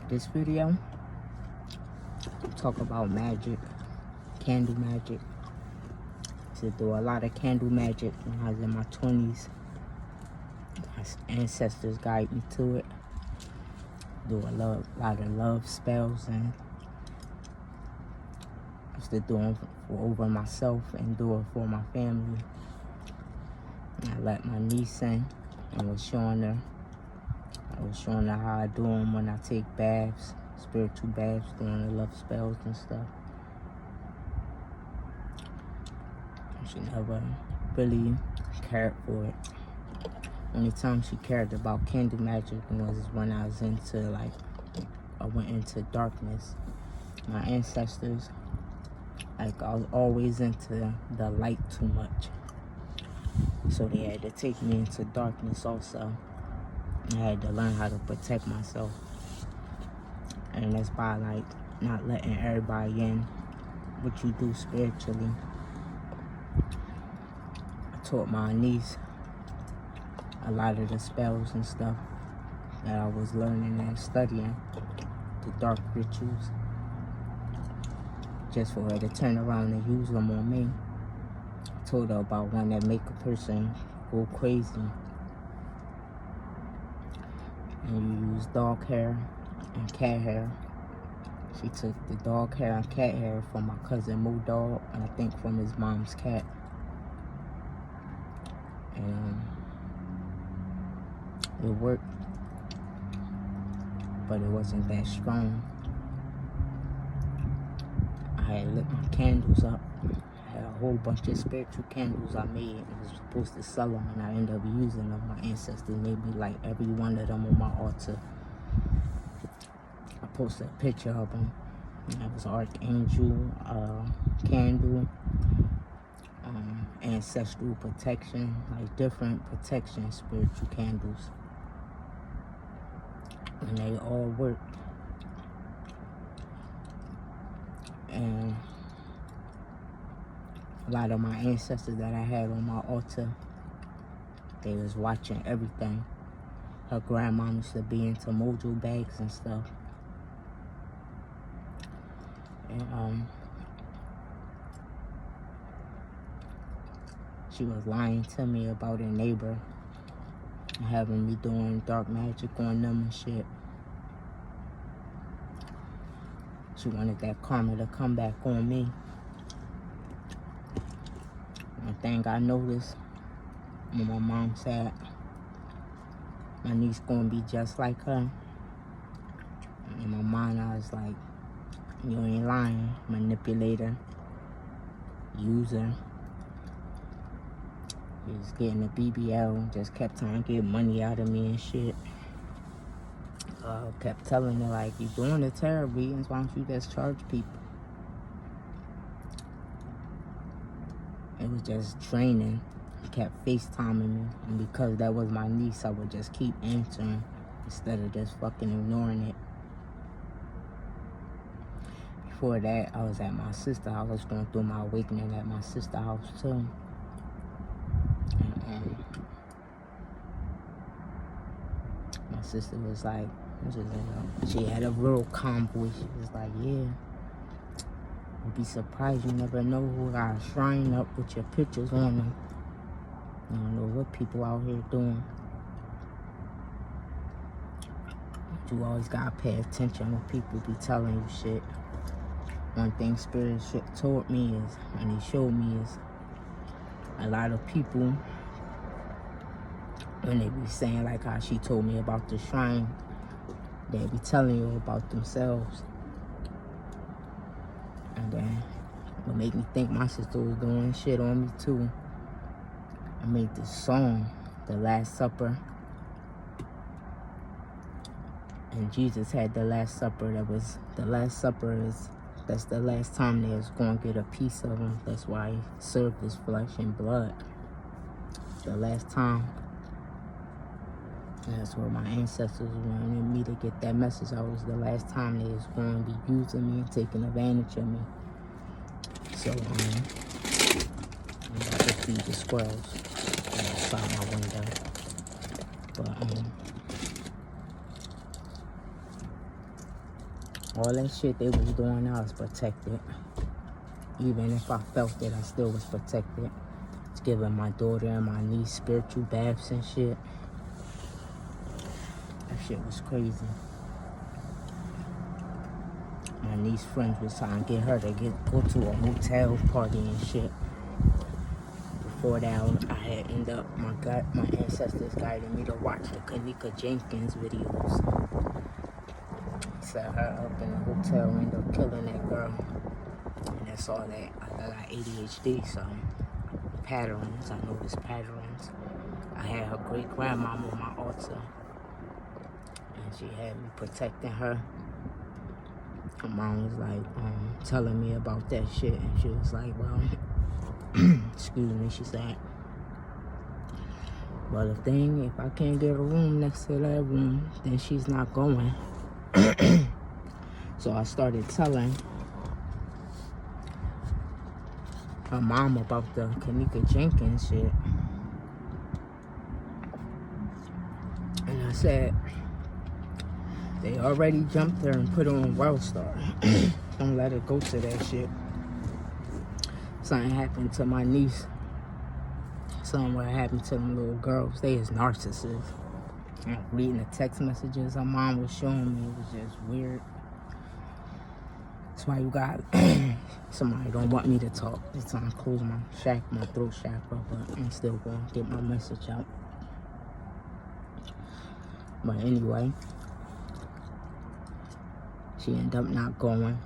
This video talk about magic, candle magic. To do a lot of candle magic when I was in my 20s. My ancestors guide me to it. Do a lot of love spells, and I used to do them over myself and do it for my family. And I let my niece in and was showing her. I was showing her how I do them when I take baths, spiritual baths, doing the love spells and stuff. She never really cared for it. Only time she cared about candle magic was when I was I went into darkness. My ancestors, I was always into the light too much. So they had to take me into darkness also. I had to learn how to protect myself. And that's by not letting everybody in what you do spiritually. I taught my niece a lot of the spells and stuff that I was learning and studying, the dark rituals, just for her to turn around and use them on me. I told her about one that make a person go crazy. And you use dog hair and cat hair. She took the dog hair and cat hair from my cousin Mo Dog, and I think from his mom's cat. And it worked, but it wasn't that strong. I had lit my candles up. I had a whole bunch of spiritual candles I made and was supposed to sell them, and I ended up using them. My ancestors made me light every one of them on my altar. I posted a picture of them. And that was Archangel candle, ancestral protection, like different protection spiritual candles. And they all worked. And a lot of my ancestors that I had on my altar, they was watching everything. Her grandma used to be into mojo bags and stuff. And she was lying to me about a neighbor and having me doing dark magic on them and shit. She wanted that karma to come back on me. One thing I noticed when my mom said my niece gonna be just like her, in my mind I was like, you ain't lying, manipulator, user. He was getting a BBL and just kept trying to get money out of me and shit. Kept telling her, like, you doing the tarot readings, why don't you just charge people? It was just draining. He kept FaceTiming me, and because that was my niece, I would just keep answering instead of just fucking ignoring it. Before that, I was at my sister's house. I was going through my awakening at my sister's house too. And my sister was like, she had a real calm voice. She was like, yeah, you'd be surprised. You never know who got a shrine up with your pictures on them. You don't know what people out here doing. But you always gotta pay attention when people be telling you shit. One thing Spirit told me is, and he showed me is, a lot of people, when they be saying like how she told me about the shrine, they be telling you about themselves. And then it would make me think my sister was doing shit on me too. I made this song, The Last Supper. And Jesus had the Last Supper. The Last Supper that's the last time they was going to get a piece of him. That's why he served his flesh and blood. The last time. And that's where my ancestors wanted me to get that message. I was the last time they was going to be using me and taking advantage of me. So, I'm about to feed the squirrels outside my window. But, All that shit they was doing, I was protected. Even if I felt it, I still was protected. It's giving my daughter and my niece spiritual baths and shit. That shit was crazy. My niece's friends was trying to get her to go to a hotel party and shit. Before that, I had ended up, my ancestors guided me to watch the Kanika Jenkins videos. Set her up in the hotel, ended up killing that girl. And that's all that. I got ADHD, so patterns, I noticed patterns. I had her great grandmama on my altar, and she had me protecting her. Her mom was like telling me about that shit, and she was like, well, excuse me, she said, well, the thing, if I can't get a room next to that room, then she's not going. So I started telling her mom about the Kanika Jenkins shit. And I said, they already jumped her and put her on WorldStar. Don't let her go to that shit. Something happened to my niece. Something what happened to them little girls. They is narcissists. And reading the text messages her mom was showing me, it was just weird. That's why you got somebody don't want me to talk. It's time to close my throat chakra, but I'm still going to get my message out. But anyway, she ended up not going.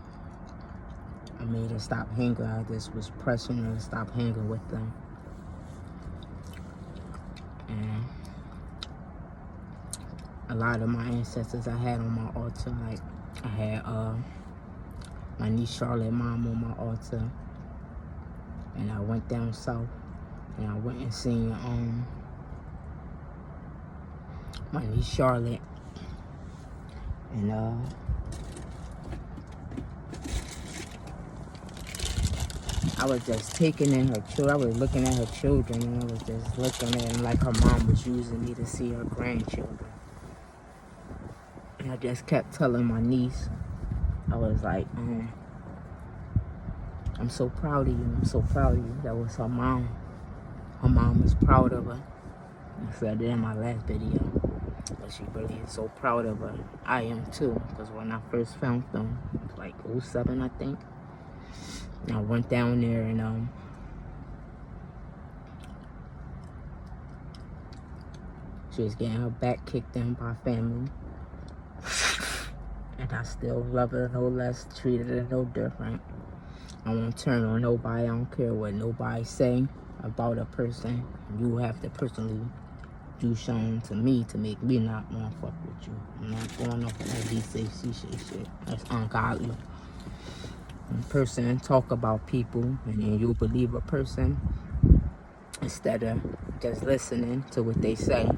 I made her stop hanging. I just was pressing her to stop hanging with them. And a lot of my ancestors I had on my altar, like I had my niece Charlotte mom on my altar, and I went down south and I went and seen my niece Charlotte, and I was just taking in her children. I was looking at her children, and I was just looking at them like her mom was using me to see her grandchildren. And I just kept telling my niece, I was like, I'm so proud of you. I'm so proud of you. That was her mom. Her mom was proud of her. I said it in my last video. But she really is so proud of her. I am too. Because when I first found them, it was like 07, I think. And I went down there and she was getting her back kicked in by family. And I still love her no less, treated her no different. I won't turn on nobody. I don't care what nobody say about a person. You have to personally do something to me to make me not want to fuck with you. I'm not going off of that DCC shit. That's ungodly. When a person talk about people and then you believe a person instead of just listening to what they say,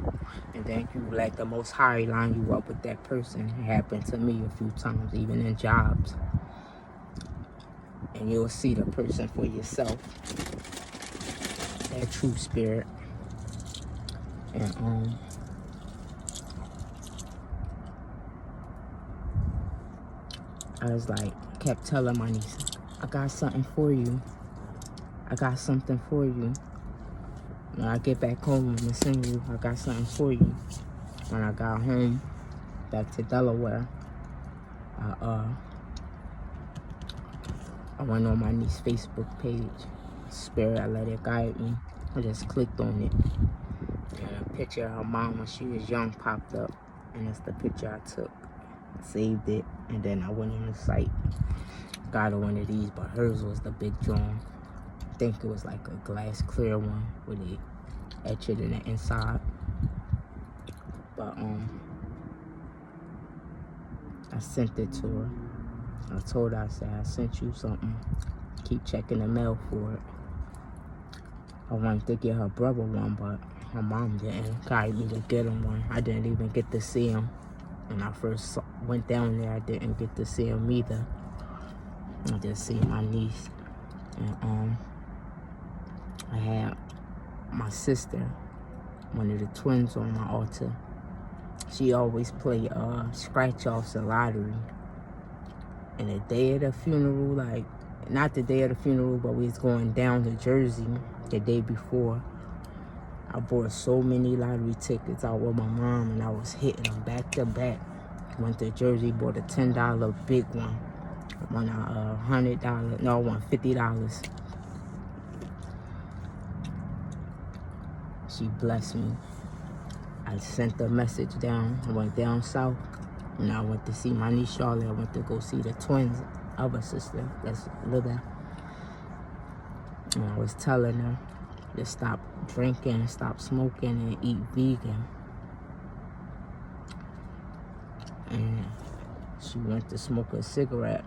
and then you let the Most High line you up with that person. It happened to me a few times, even in jobs. And you'll see the person for yourself, that true spirit. And I was like, kept telling my niece, I got something for you. I got something for you. When I get back home, I'm gonna send you, I got something for you. When I got home, back to Delaware, I went on my niece's Facebook page. Spirit, I let it guide me. I just clicked on it. And a picture of her mom when she was young popped up. And that's the picture I took. I saved it. And then I went on the site. Got her one of these, but hers was the big drawing. I think it was like a glass clear one with it etched in the inside. But I sent it to her. I told her, I said, I sent you something. Keep checking the mail for it. I wanted to get her brother one, but her mom didn't guide me to get him one. I didn't even get to see him. When I first went down there, I didn't get to see him either. I just see my niece. And I had my sister, one of the twins on my altar. She always play scratch-offs and lottery. And the day of the funeral, like, not the day of the funeral, but we was going down to Jersey the day before. I bought so many lottery tickets out with my mom, and I was hitting them back to back. Went to Jersey, bought a $10 big one. Won $100, no, I won $50. She blessed me. I sent a message down. I went down south, and I went to see my niece Charlotte. I went to go see the twins, other sister that's living. And I was telling her to stop drinking, stop smoking, and eat vegan. And she went to smoke a cigarette,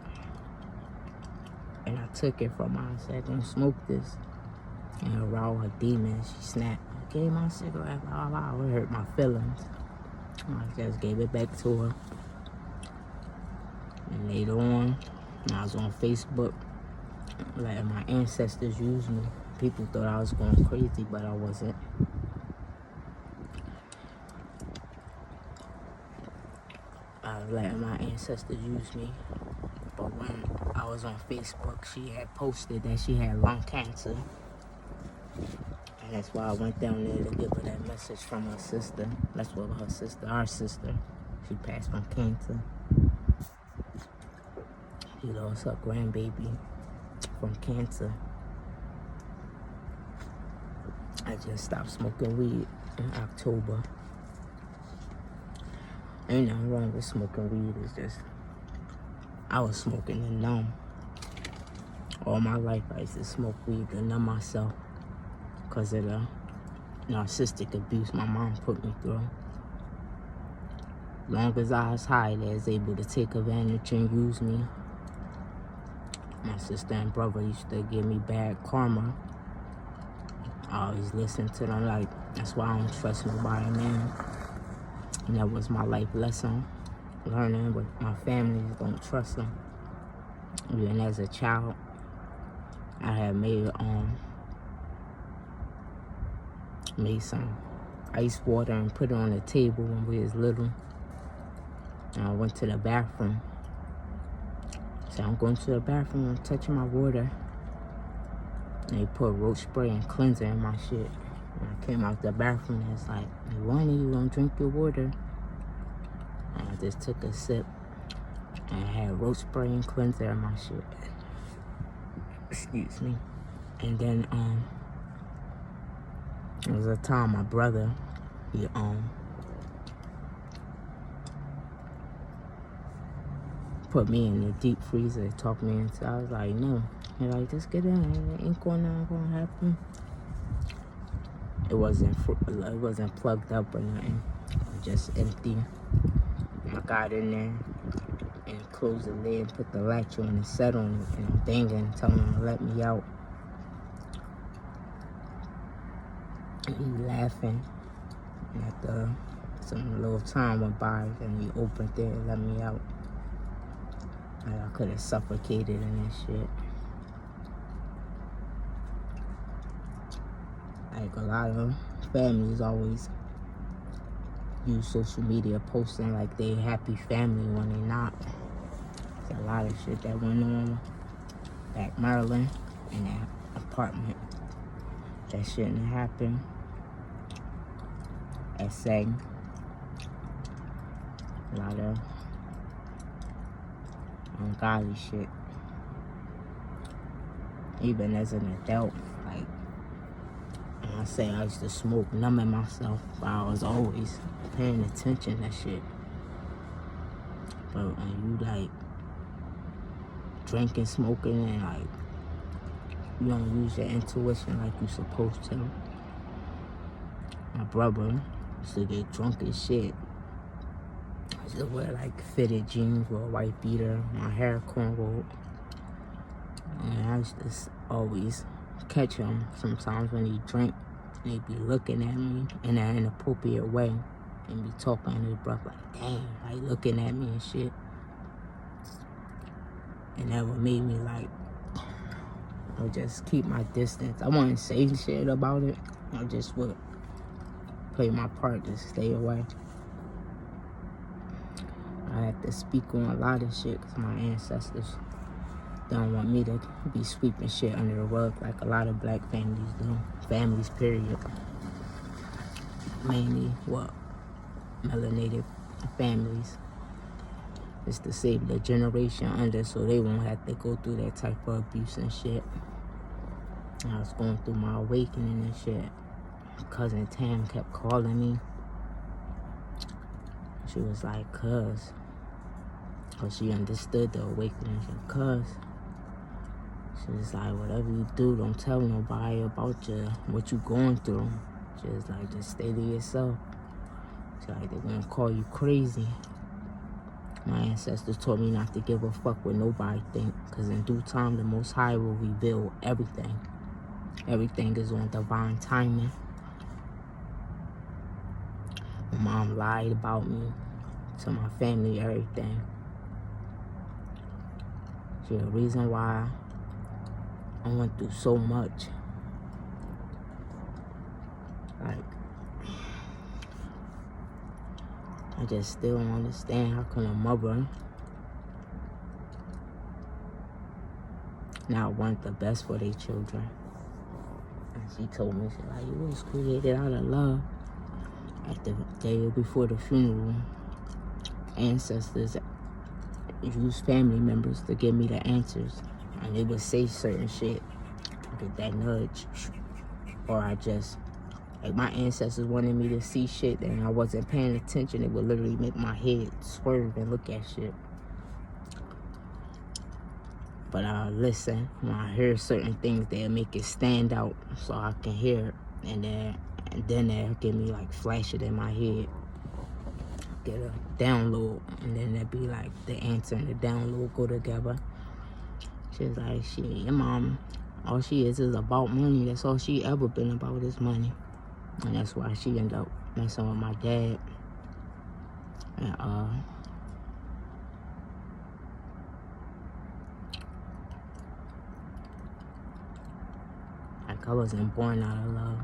and I took it from her. I said, don't smoke this. And around her demons, she snapped. I gave my cigarette, blah, blah, blah. It hurt my feelings. I just gave it back to her. And later on, when I was on Facebook, letting my ancestors use me. People thought I was going crazy, but I wasn't. I was letting my ancestors use me. But when I was on Facebook, she had posted that she had lung cancer. And that's why I went down there to give her that message from her sister. That's what her sister, our sister, she passed from cancer. She lost her grandbaby from cancer. I just stopped smoking weed in October. Ain't nothing wrong with smoking weed. It's just, I was smoking to numb. All my life I used to smoke weed to numb myself because of the narcissistic abuse my mom put me through. Long as I was high, they was able to take advantage and use me. My sister and brother used to give me bad karma. I always listened to them. Like, that's why I don't trust nobody, man. And that was my life lesson. Learning with my family, don't trust them. Even as a child, I had made some ice water and put it on the table when we was little. And I went to the bathroom. So I'm going to the bathroom, I'm touching my water. And they put roach spray and cleanser in my shit. And I came out the bathroom and it's like, you want it, you don't drink your water. And I just took a sip and I had roach spray and cleanser in my shit. Excuse me. And then there was a time my brother, he put me in the deep freezer, talked me into. I was like, no. He's like, just get in. It ain't gonna happen. It wasn't plugged up or nothing. It was just empty. I got in there and closed the lid, put the latch on and set on it, and I'm banging, telling him to let me out. And he laughing. And after some little time went by, and he opened it and let me out. Like I could have suffocated in that shit. Like a lot of families always use social media posting like they happy family when they not. There's a lot of shit that went on back Maryland in that apartment. That shouldn't happen. At SEG. A lot of ungodly shit. Even as an adult, like, when I say I used to smoke, numbing myself, but I was always paying attention to shit. But when you like drinking, smoking, and like you don't use your intuition like you supposed to. My brother used to get drunk as shit. I used to wear like fitted jeans with a white beater, my hair cornrowed. And I used to always catch him sometimes when he drank. And he'd be looking at me in an inappropriate way. And be talking to his brother like, damn, like looking at me and shit. And that would make me like, I would just keep my distance. I wouldn't say shit about it. I just would play my part to stay away. I have to speak on a lot of shit because my ancestors don't want me to be sweeping shit under the rug like a lot of black families do. Families, period. Mainly, melanated families. It's to save the generation under so they won't have to go through that type of abuse and shit. I was going through my awakening and shit. Cousin Tam kept calling me. She was like, cuz she understood the awakening. She said, cuz. She was like, whatever you do, don't tell nobody about what you going through. She was like, just stay to yourself. She's like, they're gonna call you crazy. My ancestors taught me not to give a fuck what nobody think, because in due time, the Most High will reveal everything. Everything is on divine timing. My mom lied about me to my family, everything. She's the reason why I went through so much. Like, I just still don't understand how can a mother not want the best for their children. And she told me, she's like, you was created out of love. At the day before the funeral, ancestors used family members to give me the answers. And they would say certain shit, get that nudge. Or I just, like my ancestors wanted me to see shit and I wasn't paying attention. It would literally make my head swerve and look at shit. But I listen. When I hear certain things, they'll make it stand out so I can hear it. And then they'll give me like flash it in my head. Get a download. And then that'd be like the answer and the download go together. She's like, shit, your mom, all she is about money. That's all she ever been about is money. And that's why she ended up messing with my dad. And like I wasn't born out of love.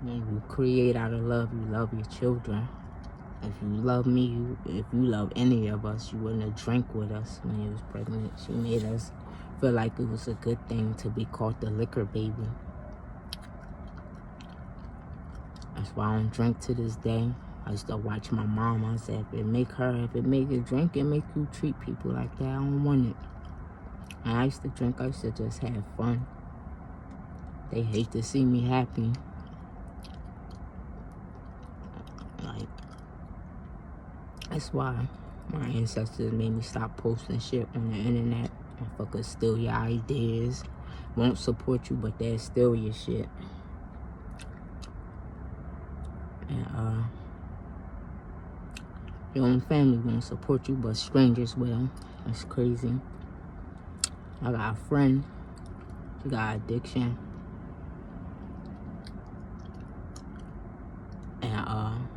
When you create out of love, you love your children. If you love me, if you love any of us, you wouldn't have drank with us when you was pregnant. She made us feel like it was a good thing to be called the liquor baby. That's why I don't drink to this day. I used to watch my mom. I said, if it make you drink, it make you treat people like that. I don't want it. And I used to drink. I used to just have fun. They hate to see me happy. Like, that's why my ancestors made me stop posting shit on the internet. Motherfuckers steal your ideas. Won't support you, but they'll steal your shit. And your own family won't support you, but strangers will. That's crazy. I got a friend. She got addiction. And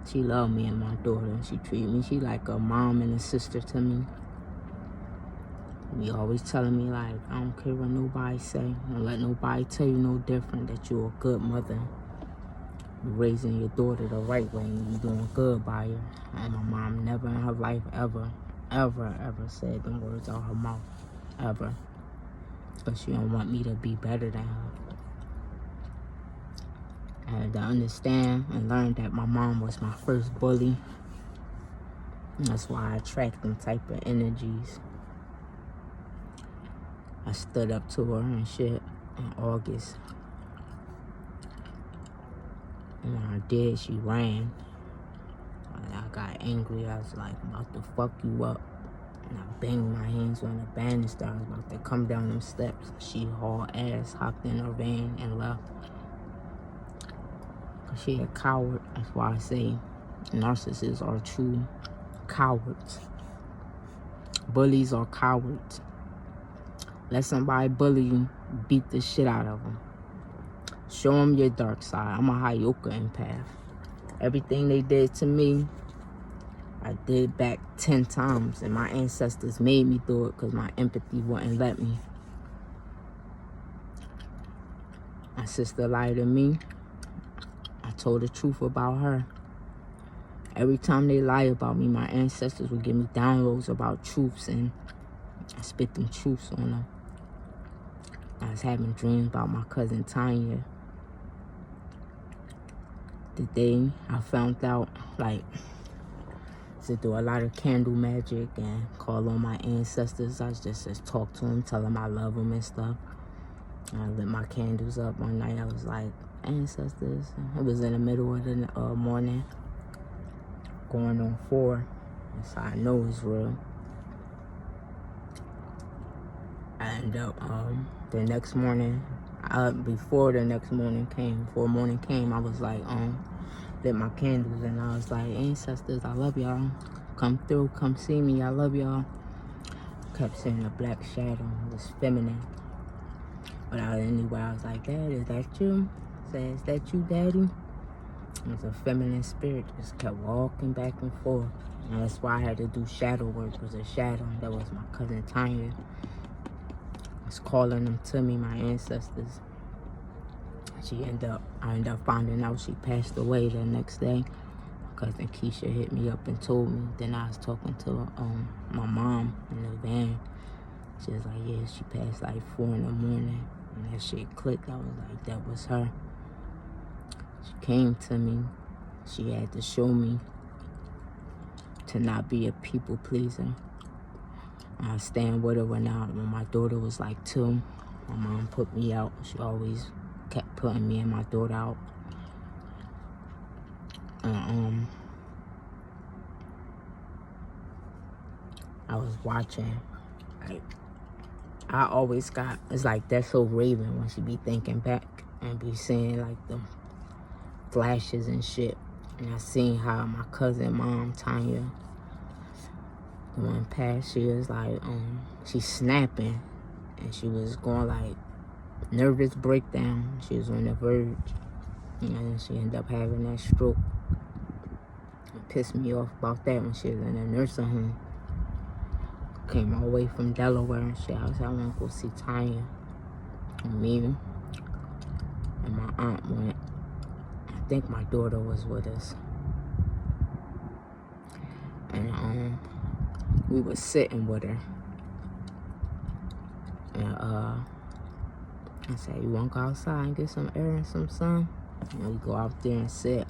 she loved me and my daughter. She treated me, she like a mom and a sister to me. You always telling me like, I don't care what nobody say. Don't let nobody tell you no different, that you're a good mother. You're raising your daughter the right way and you're doing good by her. And my mom never in her life ever said them words out her mouth. Ever. But she don't want me to be better than her. I had to understand and learn that my mom was my first bully. And that's why I attract them type of energies. I stood up to her and shit in August. And when I did, she ran. I got angry. I was like, I'm about to fuck you up. And I banged my hands on the banister. I was about to come down them steps. She hauled ass, hopped in her van, and left. She a coward. That's why I say narcissists are true cowards. Bullies are cowards. Let somebody bully you, beat the shit out of them. Show them your dark side. I'm a Hayoka empath. Everything they did to me, I did back 10 times. And my ancestors made me do it because my empathy wouldn't let me. My sister lied to me. I told the truth about her. Every time they lie about me, my ancestors would give me downloads about truths, and I spit them truths on them. I was having dreams about my cousin Tanya. The day I found out, like, to do a lot of candle magic and call on my ancestors. I just talk to them, tell them I love them and stuff. I lit my candles up one night. I was like, ancestors. It was in the middle of the morning, going on 4. So I know it's real. I ended up, the next morning, before morning came, I was like, lit my candles, and I was like, ancestors, I love y'all. Come through, come see me, I love y'all. Kept seeing a black shadow, it was feminine. But anyway, I was like, Dad, is that you? I said, is that you, Daddy? It was a feminine spirit, just kept walking back and forth. And that's why I had to do shadow work. It was a shadow. That was my cousin Tanya. I was calling them to me, my ancestors. I ended up finding out she passed away the next day. My cousin Keisha hit me up and told me. Then I was talking to my mom in the van. She was like, yeah, she passed like 4 in the morning. And that shit clicked. I was like, that was her. She came to me. She had to show me to not be a people pleaser. I stand with her when my daughter was like 2. My mom put me out. She always kept putting me and my daughter out. I was watching, like, I always got, it's like That's So Raven when she be thinking back and be seeing like the flashes and shit. And I seen how my cousin mom, Tanya, the one passed, she was like, she's snapping, and she was going like nervous breakdown. She was on the verge, and she ended up having that stroke. It pissed me off about that when she was in a nursing home. Came all the way from Delaware and shit. I was like, I want to go see Tanya. And me and my aunt went. I think my daughter was with us. And we was sitting with her. And I said, you want to go outside and get some air and some sun? And we go out there and sit.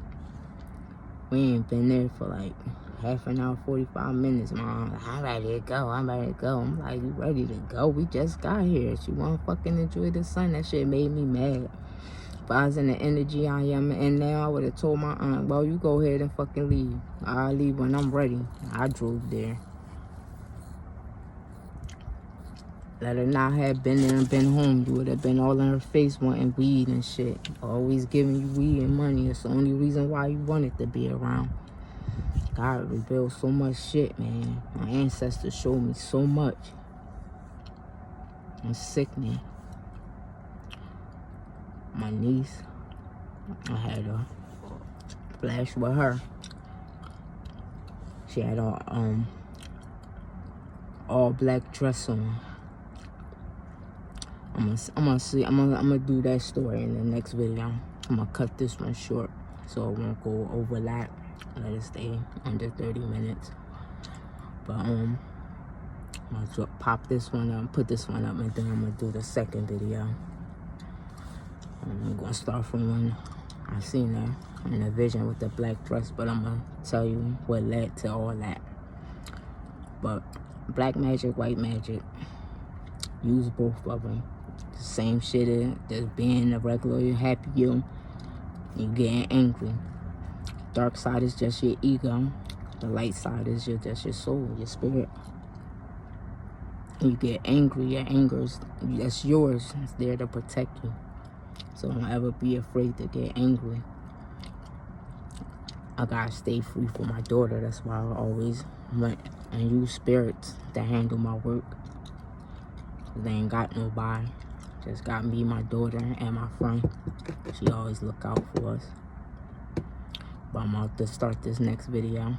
We ain't been there for like half an hour, 45 minutes. Mom, like, I'm ready to go. I'm like, you ready to go? We just got here. She want to fucking enjoy the sun. That shit made me mad. If I was in the energy I am in now, I would have told my aunt, well, you go ahead and fucking leave. I'll leave when I'm ready. I drove there. Let her not have been there and been home. You would have been all in her face wanting weed and shit. Always giving you weed and money. It's the only reason why you wanted to be around. God revealed so much shit, man. My ancestors showed me so much. It's sickening. My niece, I had a flash with her. She had a all black dress on. I'm gonna do that story in the next video. I'm gonna cut this one short so it won't go overlap. Let it stay under 30 minutes. But I'm gonna pop this one up, put this one up, and then I'm gonna do the second video. I'm gonna start from when I seen her in the vision with the black dress, but I'm gonna tell you what led to all that. But black magic, white magic, use both of them. The same shit as being a regular happy you getting angry. Dark side is just your ego. The light side is just your soul, your spirit. You get angry, your anger, that's yours. It's there to protect you. So don't ever be afraid to get angry. I gotta stay free for my daughter. That's why I always went and use spirits to handle my work. They ain't got nobody. Just got me, my daughter, and my friend. She always look out for us. But I'm about to start this next video.